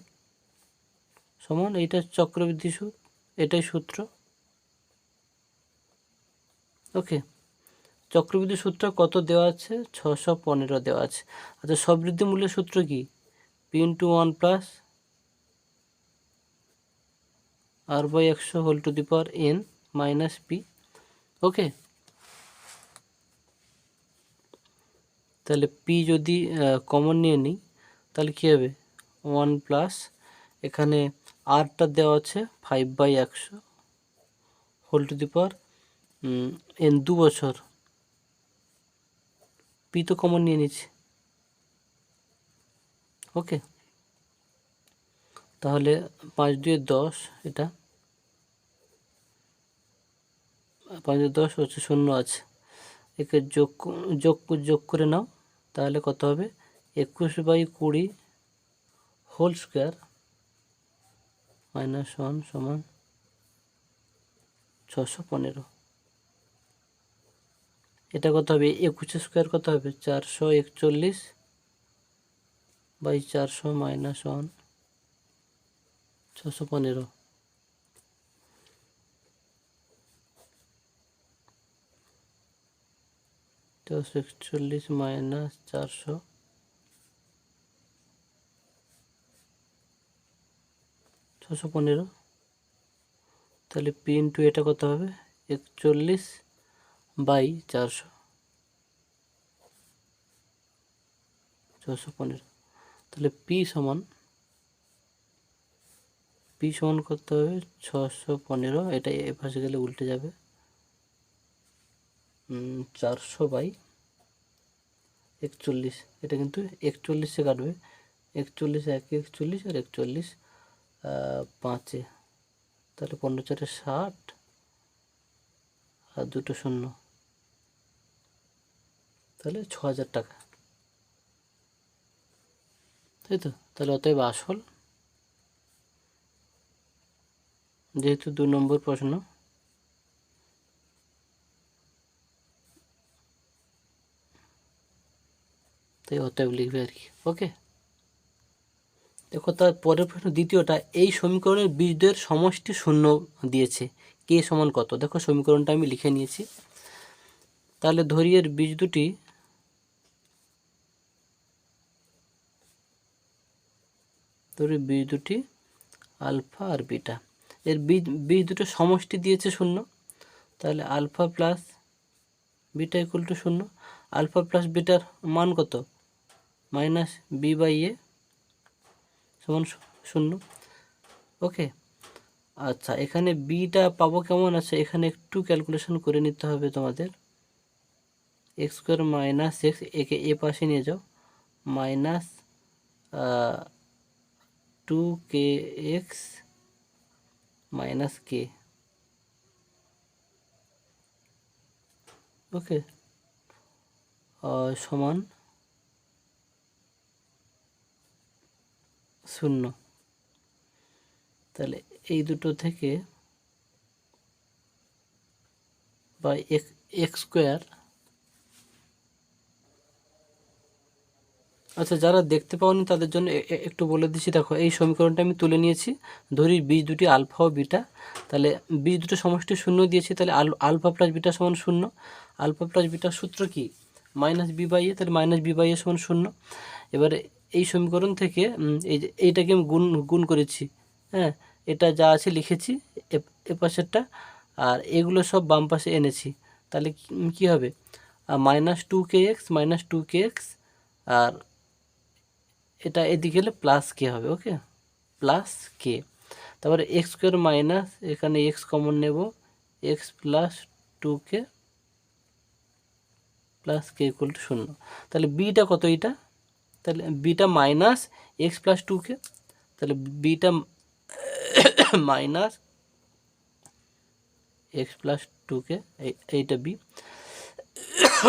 [SPEAKER 1] সমান এইটা চক্রবৃদ্ধি সুদ, এটাই সূত্র। ওকে, চক্রবৃদ্ধি সূত্র কত দেওয়া আছে? 615 দেওয়া আছে। আচ্ছা, সববৃদ্ধি মূল্যের সূত্র কি? P into 1 plus r/100 whole to the power n minus P. Okay, তাহলে পি যদি কমন নিয়ে নিই তাহলে কী হবে? 1 প্লাস এখানে আরটা দেওয়া আছে 5/100 whole to the power n 2 বছর, পি তো কমন নিয়ে নিচ্ছে। ওকে, তাহলে 5 2 10, এটা 5 10 হচ্ছে 0 আছে, একে যোগ করে নাও, তাহলে কত হবে? 21/20 হোল স্কোয়ার মাইনাস 1 সমান 615। এটা কত হবে? 21 স্কোয়ার কত হবে? 441/400 মাইনাস 1 615। 441 মাইনাস 400 615। তাহলে পি ইন্টু এটা কত হবে? 41/400 615। তাহলে পি সমান কত হবে? 615, এটা এ পাশে গেলে উল্টে যাবে, 400/41। এটা কিন্তু 41-এ কাটবে, 41 1 41 আর 41 5-এ, তাহলে 15 4 60 আর 2 শূন্য, তাহলে 6000 টাকা, তাই তো? তাহলে অতএব আসল, যেহেতু 2 নম্বর প্রশ্ন, তাই অতএব লিখবে আর কি। ওকে, দেখো তার পরের প্রশ্ন দ্বিতীয়টা, এই সমীকরণের বীজদ্বয়ের সমষ্টি শূন্য দিয়েছে, কে সমান কত? দেখো সমীকরণটা আমি লিখে নিয়েছি। তাহলে ধরি এর বীজ দুটি আলফা আর বিটা, এর বীজ দুটো সমষ্টি দিয়েছে শূন্য, তাহলে alpha plus beta equal to 0। Alpha plus বিটার মান কত? মাইনাস b/a সমান 0। ওকে, আচ্ছা, এখানে বিটা পাবো কেমন আছে? এখানে একটু ক্যালকুলেশন করে নিতে হবে তোমাদের। x স্কোয়ার মাইনাস এক্স, একে এ পাশে নিয়ে যাও, মাইনাস 2kx মাইনাস কে। ওকে, সমান 0। তাহলে এই দুটো থেকে বা এক্স স্কোয়ার, আচ্ছা যারা দেখতে পাওনি তাদের জন্য একটু বলে দিচ্ছি। দেখো এই সমীকরণটা আমি তুলে নিয়েছি, ধরি বীজ দুটি আলফা ও বিটা, তাহলে বীজ দুটো সমষ্টি 0 দিয়েছি, তাহলে আলফা প্লাস বিটা সমান 0। আলফা প্লাস বিটার সূত্র কি? মাইনাস b/a, তাহলে মাইনাস b/a সমান 0। এবারে এই সমীকরণ থেকে এইটাকে আমি গুণ করেছি, হ্যাঁ, এটা যা আছে লিখেছি এ পাশেরটা, আর এগুলো সব বাম পাশে এনেছি, তাহলে কি হবে? মাইনাস 2kx মাইনাস 2kx, আর এটা এদিকে গেলে প্লাস কে হবে। ওকে, প্লাস কে, তারপরে এক্স স্কোয়ার মাইনাস, এখানে এক্স কমন নেব, x plus 2k plus K equal to 0। তাহলে বিটা কত? এইটা, তাহলে beta minus x plus 2k, তাহলে beta minus x plus 2k, এইটা বি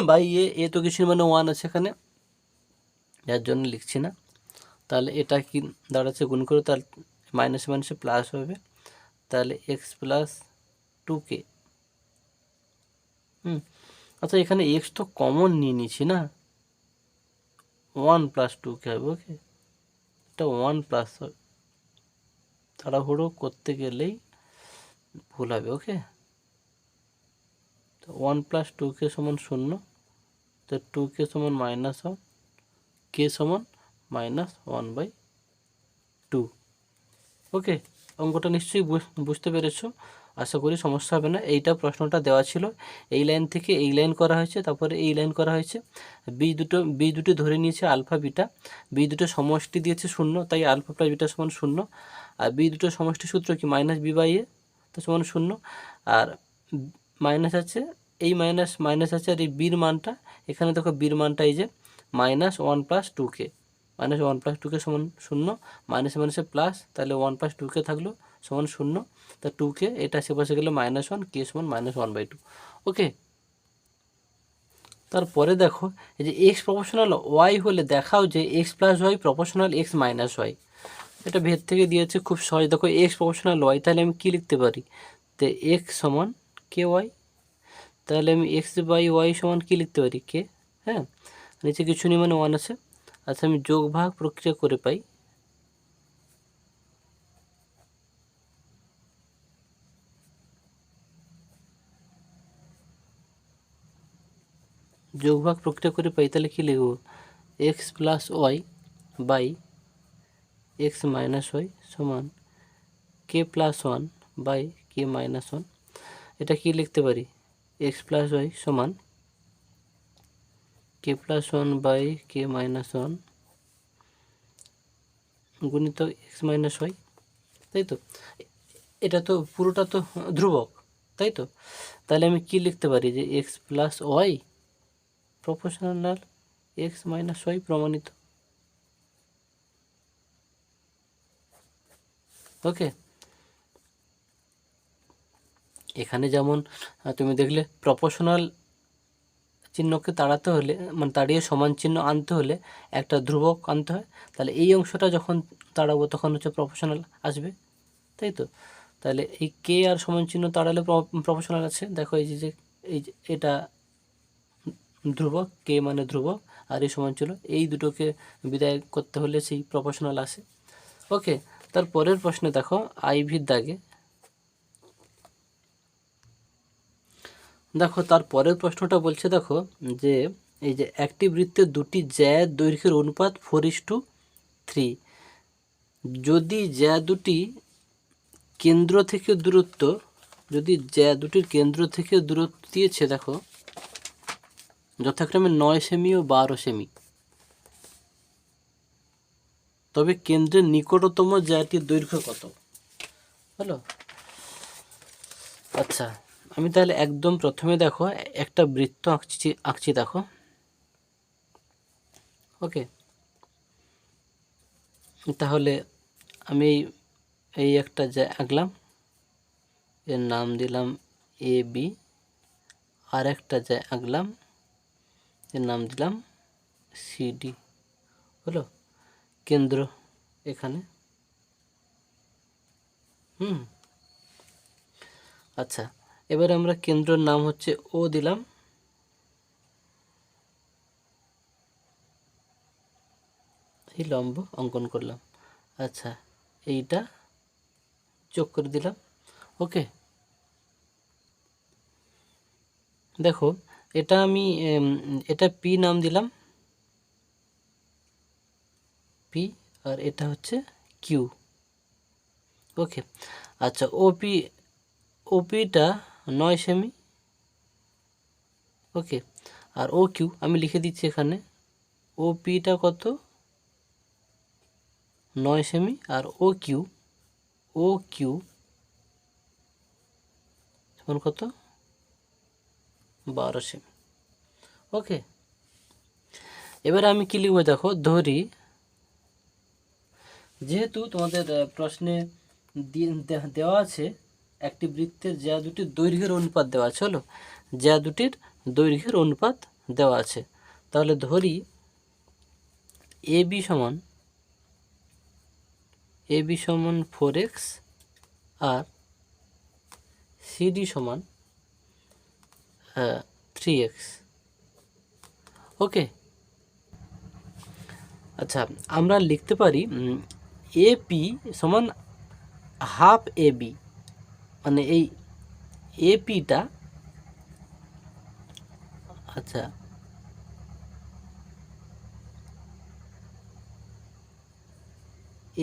[SPEAKER 1] বাই এ তো কিছু মানে 1 আছে এখানে, যার জন্য লিখছি না। তাহলে এটা কি দাঁড়াচ্ছে? গুণ করে তাহলে মাইনাসে মাইনাসে প্লাস হবে, তাহলে এক্স প্লাস 2k। আচ্ছা, এখানে এক্স তো কমন নিয়ে নিচ্ছি না, 1 প্লাস 2k হবে। ওকে, এটা 1 প্লাস, তাড়াহুড়ো করতে গেলেই ভুল হবে। ওকে, তো 1 প্লাস 2k সমান 0, তো 2k সমান -1, k সমান -1/2। ওকে, অঙ্কটা নিশ্চয়ই বুঝতে পেরেছো, আশা করি সমস্যা হবে না। এইটা প্রশ্নটা দেওয়া ছিল, এই লাইন থেকে এই লাইন করা হয়েছে, তারপরে এই লাইন করা হয়েছে, বীজ দুটো ধরে নিয়েছে আলফা বিটা, বীজ দুটো সমষ্টি দিয়েছে 0, তাই আলফা প্লাস বিটা সমান 0, আর বীজ দুটো সমষ্টি সূত্র কি -b/a, তো সমান 0, আর মাইনাস আছে, এই মাইনাস আছে, আর এই বির মানটা এখানে দেখো, বির মানটা এই যে -1 প্লাস 2k, -1 প্লাস 2k সমান 0, মাইনাসে মাইনাসে প্লাস, তাহলে 1 প্লাস 2k থাকলো সমান 0, তা 2k এটা আশেপাশে গেলে -1, k সমান -1/2। ওকে, তারপরে দেখো এই যে এক্স প্রপোর্শনাল ওয়াই হলে দেখাও যে X plus Y proportional X minus Y. এটা ভেদ থেকে দিয়েছে, খুব সহজ। দেখো এক্স প্রপোর্শনাল ওয়াই, তাহলে আমি কী লিখতে পারি, তো এক্স সমান কে ওয়াই, তাহলে আমি এক্স বাই ওয়াই সমান কী লিখতে পারি, কে। হ্যাঁ, নিচে কিছু নেই মানে 1 আছে। আচ্ছা, আমি যোগ ভাগ প্রক্রিয়া করে পাই, তাহলে কী লিখব, X plus Y by X minus Y সমান K plus 1 by K minus 1। এটা কি লিখতে পারি, এক্স প্লাস ওয়াই সমান K plus 1 by K minus 1 গুণিত এক্স মাইনাস ওয়াই, তাই তো। এটা তো পুরোটা তো ধ্রুবক, তাই তো। তাহলে আমি কি লিখতে পারি, যে X plus Y proportional X minus Y প্রমাণিত। ওকে, এখানে যেমন তুমি দেখলে প্রপোর্শনাল চিহ্নকে তাড়াতে হলে, মানে তাড়িয়ে সমান চিহ্ন আনতে হলে একটা ধ্রুবক আনতে হয়, তাহলে এই অংশটা যখন তাড়াবো তখন হচ্ছে প্রপোর্শনাল আসবে, তাই তো। তাহলে এই কে আর সমান চিহ্ন তাড়ালে প্রপোর্শনাল আছে। দেখো এই যে এটা ধ্রুবক, কে মানে ধ্রুবক, আর এই সমান ছিল, এই দুটোকে বিদায় করতে হলে সেই প্রপোর্শনাল আসে। ওকে, তার পরের প্রশ্নে দেখো আইভির দাগে, দেখো তার পরের প্রশ্নটা বলছে, দেখো যে এই যে একটি বৃত্তের দুটি জ্যা দৈর্ঘ্যের অনুপাত 4:3, যদি জ্যা দুটি কেন্দ্র থেকে দূরত্ব, যদি জ্যা দুটির কেন্দ্র থেকে দূরত্ব দিয়েছে, দেখো যথাক্রমে 9 সেমি ও 12 সেমি, তবে কেন্দ্রের নিকটতম জ্যাটির দৈর্ঘ্য কত হলো। আচ্ছা, আমি তাহলে একদম প্রথমে দেখো একটা বৃত্ত আঁকছি দেখো। ওকে, তাহলে আমি এই একটা জ্যা আঁকলাম, এর নাম দিলাম এ বি, আর একটা জ্যা আঁকলাম, এর নাম দিলাম সিডি, হলো কেন্দ্র এখানে। আচ্ছা, এবারে আমরা কেন্দ্রের নাম হচ্ছে ও দিলাম, এই লম্ব অঙ্কন করলাম। আচ্ছা, এইটা যোগ করে দিলাম। ওকে, দেখো এটা আমি এটা পি নাম দিলাম, পি, আর এটা হচ্ছে কিউ। ওকে, আচ্ছা ওপিটা 9 সেমি। ওকে, আর ও কিউ আমি লিখে দিচ্ছি এখানে, ও পিটা কত, 9 সেমি, আর ও কিউ সমান কত, 12 সেমি। ওকে, এবারে আমি কি লিখবো, দেখো ধরি, যেহেতু তোমাদের প্রশ্নে দেওয়া আছে একটি বৃত্তের জ্যা দুটির দৈর্ঘ্যের অনুপাত দেওয়া আছে, হলো জ্যা দুটির দৈর্ঘ্যের অনুপাত দেওয়া আছে, তাহলে ধরি এ বি সমান 4x আর সিডি সমান 3x। ওকে, আচ্ছা, আমরা লিখতে পারি এপি সমান হাফ এবি, মানে এই এপিটা, আচ্ছা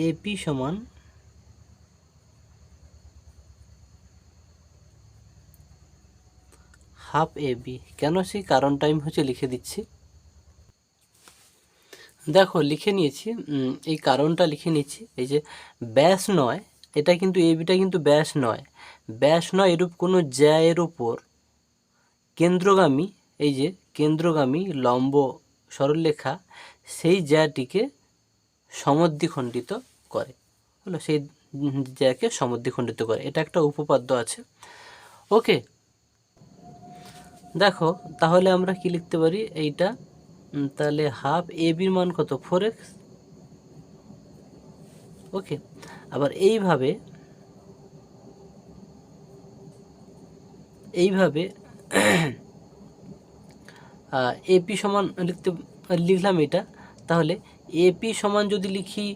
[SPEAKER 1] এপি সমান হাফ এবি। কেন, সেই কারণটা আমি লিখে দিচ্ছি। দেখো লিখে নিয়েছি, এই কারণটা লিখে নিচ্ছি। এই যে ব্যাস নয়, এটা কিন্তু এবিটা কিন্তু ব্যাস নয়, ব্যাস নয় এরূপ কোনো জ্যায়ের ওপর কেন্দ্রগামী, এই যে কেন্দ্রগামী লম্ব সরলরেখা সেই জ্যাটিকে সমদ্বিখণ্ডিত করে, হলো সেই জ্যাকে সমদ্বিখণ্ডিত করে, এটা একটা উপপাদ্য আছে। ওকে, দেখো তাহলে আমরা কি লিখতে পারি এইটা, তাহলে হাফ এবির মান কত, 4x। ওকে, আবার এইভাবে এপি সমান লিখলাম এটা। তাহলে এপি সমান যদি লিখি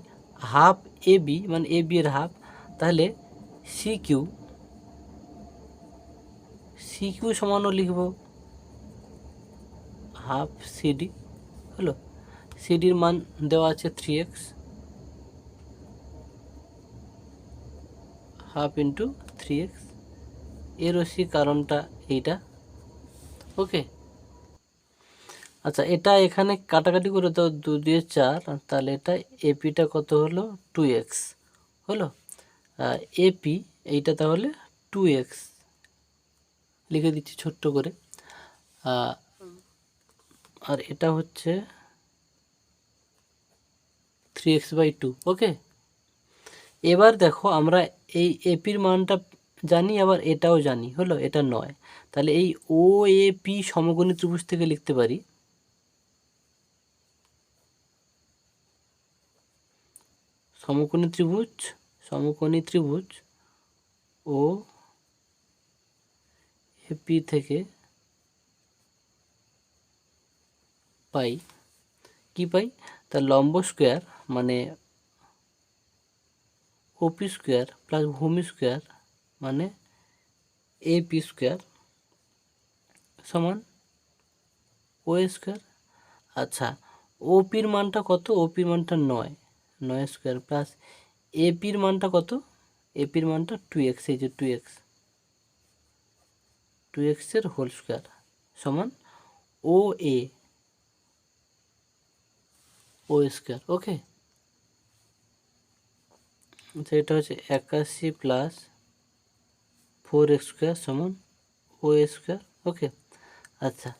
[SPEAKER 1] হাফ এবি, মানে এবি এর হাফ, তাহলে সিকিউ সমানও লিখব হাফ সিডি, হলো সিডির মান দেওয়া আছে 3x, হাফ ইন্টু 3x, এর ওসি কারণটা এইটা। ওকে, আচ্ছা এটা এখানে কাটাকাটি করে দাও, 2 দিয়ে 4, তাহলে এটা এপিটা কত হলো 2x, হলো এপি এইটা তাহলে 2x লিখে দিচ্ছি ছোট্ট করে, আর এটা হচ্ছে 3x/2। ওকে, এবার দেখো আমরা এই এপির মানটা জানি, আবার এটাও জানি, হলো এটা 9। তাহলে এই ও এপি সমকোণী ত্রিভুজ থেকে লিখতে পারি সমকোণী ত্রিভুজ ও এপি থেকে পাই কি পাই, তার লম্ব স্কোয়ার মানে ওপি স্কোয়ার প্লাস ভূমি স্কোয়ার মানে এপি স্কোয়ার সমান ও স্কোয়ার। আচ্ছা, ওপির মানটা কত, ওপির মানটা 9 স্কোয়ার প্লাস এপির মানটা কত, এপির মানটা 2x, এই যে 2x এর হোল স্কোয়ার সমান ও স্কোয়ার। ওকে, আচ্ছা এটা হচ্ছে 81 প্লাস 4x স্কোয়ার সমান ও স্কোয়ার। ওকে, আচ্ছা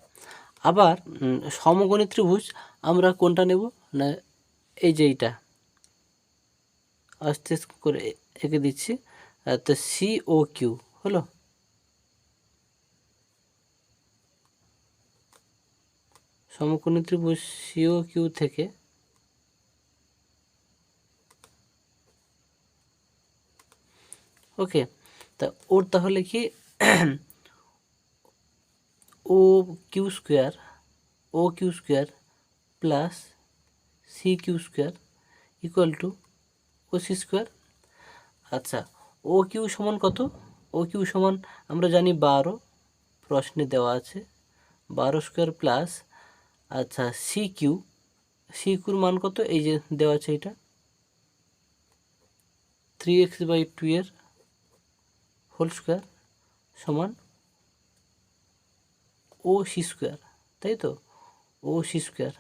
[SPEAKER 1] আবার সমকোণী ত্রিভুজ আমরা কোনটা নেব না, এই যে এইটা আস্তে আস্তে করে এঁকে দিচ্ছি, তো সি ও কিউ, হলো সমকোণী ত্রিভুজ সি ও কিউ থেকে ওকে, তা ওর তাহলে কি O Q square plus C Q square equal to O C square. আচ্ছা, ও কিউ সমান কত, ও কিউ সমান আমরা জানি 12, প্রশ্নে দেওয়া আছে 12 স্কোয়ার প্লাস, আচ্ছা সি কিউর মান কত, এই যে দেওয়া আছে এটা 3x/2 এর হোল স্কোয়ার সমান ও সি স্কোয়ার, তাই তো ও সি স্কোয়ার।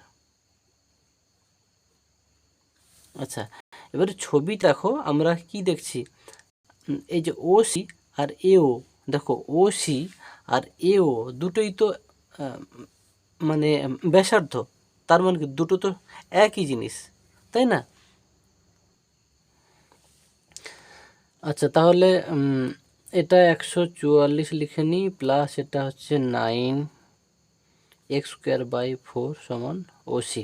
[SPEAKER 1] আচ্ছা, এবারে ছবি দেখো আমরা কি দেখছি, এই যে ও সি আর এও, দেখো ও সি আর এও দুটোই তো মানে ব্যাসার্ধ, তার মানে কি দুটো তো একই জিনিস, তাই না? আচ্ছা তাহলে এটা 144 লিখে নিই, প্লাস এটা হচ্ছে 9x²/4 সমান ওসি।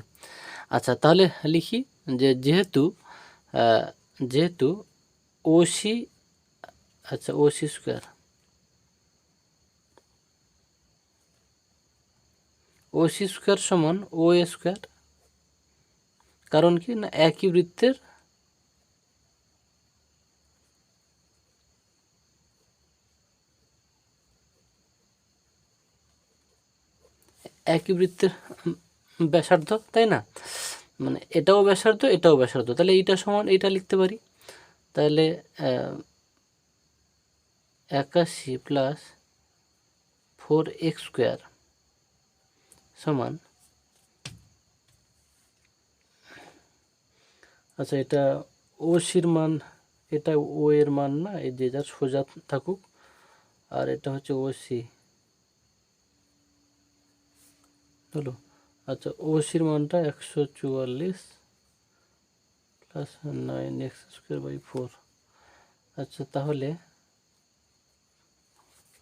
[SPEAKER 1] আচ্ছা তাহলে লিখি যে যেহেতু ওসি, আচ্ছা ওসি স্কোয়ার সমান ও স্কোয়ার, কারণ কি না, একই বৃত্তের ব্যাসার্ধ, তাই না? মানে এটাও ব্যাসার্ধ, এটাও ব্যাসার্ধ, তাহলে এইটা সমান এইটা লিখতে পারি। তাহলে 81 প্লাস 4x স্কোয়ার সমান, আচ্ছা এটা OCর মান, এটা ও এর মান না, এই যে যার সোজা থাকুক, আর এটা হচ্ছে OC হলো। আচ্ছা OCর মানটা 144 প্লাস 9x স্কোয়ার বাই 4। আচ্ছা তাহলে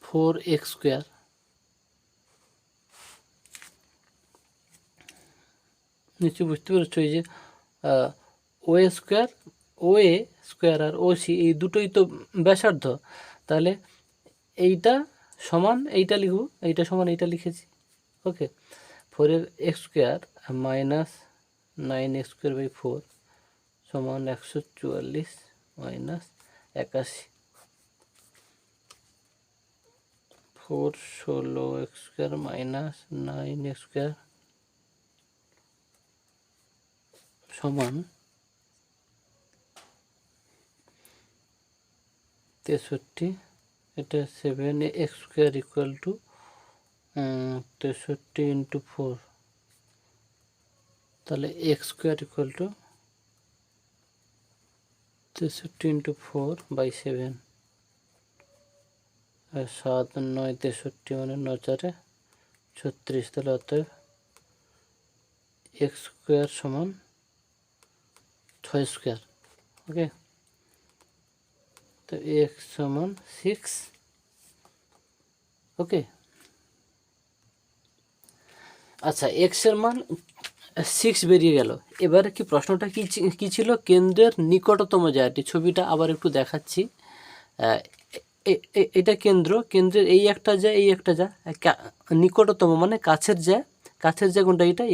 [SPEAKER 1] 4x স্কোয়ার নিশ্চয়ই বুঝতে পেরেছো, এই যে OA স্কোয়ার আর OC এই দুটোই তো ব্যাসার্ধ, তাহলে এইটা সমান এইটা লিখব, এইটা সমান এইটা লিখেছি। Okay, 4x square minus 9x square by 4 সমান 144 minus 81, 4 16x square minus 9x square সমান 63। এটা 7x square equal to 63 into 4, তাহলে x square equal to 63 into 4 by 7, 7 9 63 মানে 9 4 36, তাহলে অতএব x স্কোয়ার সমান 6 স্কোয়ার। ওকে, তো x সমান 6। ওকে, আচ্ছা x এর মান 6 বেরিয়ে গেল। এবারে কি প্রশ্নটা কি ছিল, কেন্দ্রের নিকটতম জায়গাটি, ছবিটা আবার একটু দেখাচ্ছি। এটা কেন্দ্রের এই একটা যায়, এই একটা যায়, নিকটতম মানে কাছের যায় কোনটা, এটা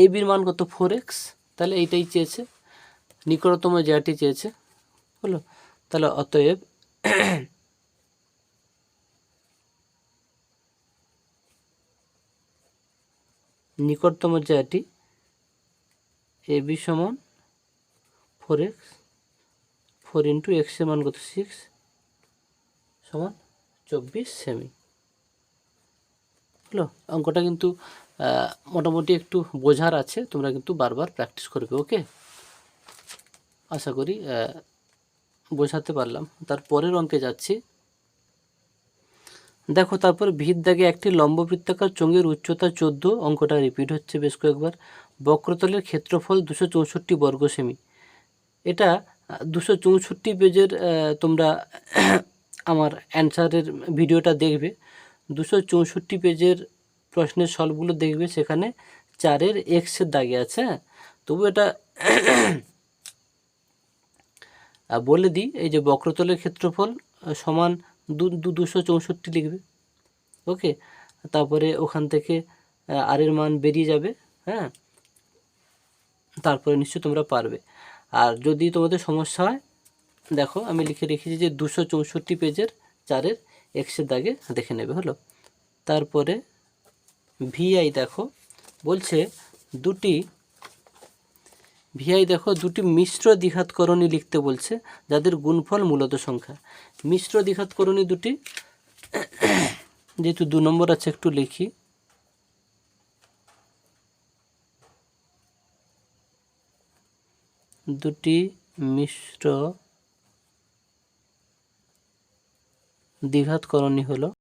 [SPEAKER 1] এবির মান কত 4x, তাহলে এইটাই চেয়েছে, নিকটতম জায়গাটি চেয়েছে, হলো। তাহলে অতএব নিকটতম জায়গাটি এবি সমান 4x, 4 ইন্টু x এর মান কত 6 সমান 24 সেমি। হলো, অঙ্কটা কিন্তু মোটামুটি একটু বোঝার আছে, তোমরা কিন্তু বারবার প্র্যাকটিস করবে। ওকে, আশা করি বোঝাতে পারলাম। তারপরের অঙ্কে যাচ্ছি। দেখো, তারপর ভিত দাগে একটি লম্ব বৃত্তাকার চোঙের উচ্চতা 14, অঙ্কটা রিপিট হচ্ছে বেশ কয়েকবার। বক্রতলের ক্ষেত্রফল 264 বর্গ সেমি। এটা 264 পেজের, তোমরা আমার অ্যান্সারের ভিডিওটা দেখবে, 264 পেজের প্রশ্নের সলভগুলো দেখবে, সেখানে 4-এর এক্সের দাগে আছে। তবু এটা বলে দিই, এই যে বক্রতলের ক্ষেত্রফল সমান 264 লিখবে। ওকে, তারপরে ওখান থেকে আর এর মান বেরিয়ে যাবে। হ্যাঁ, তারপরে নিশ্চয়ই তোমরা পারবে। আর যদি তোমাদের সমস্যা হয়, দেখো আমি লিখে রেখেছি যে 264 পেজের 4-এর এক্সের দাগে দেখে নেবে। হলো, তারপরে ভিআই দেখো বলছে দুটি মিশ্র দ্বিঘাতকরণী লিখতে বলছে, যাদের গুণফল মূলত সংখ্যা। মিশ্র দ্বিঘাতকরণী দুটি, যেহেতু 2 নম্বর আছে একটু লিখি। দুটি মিশ্র দ্বিঘাতকরণী হলো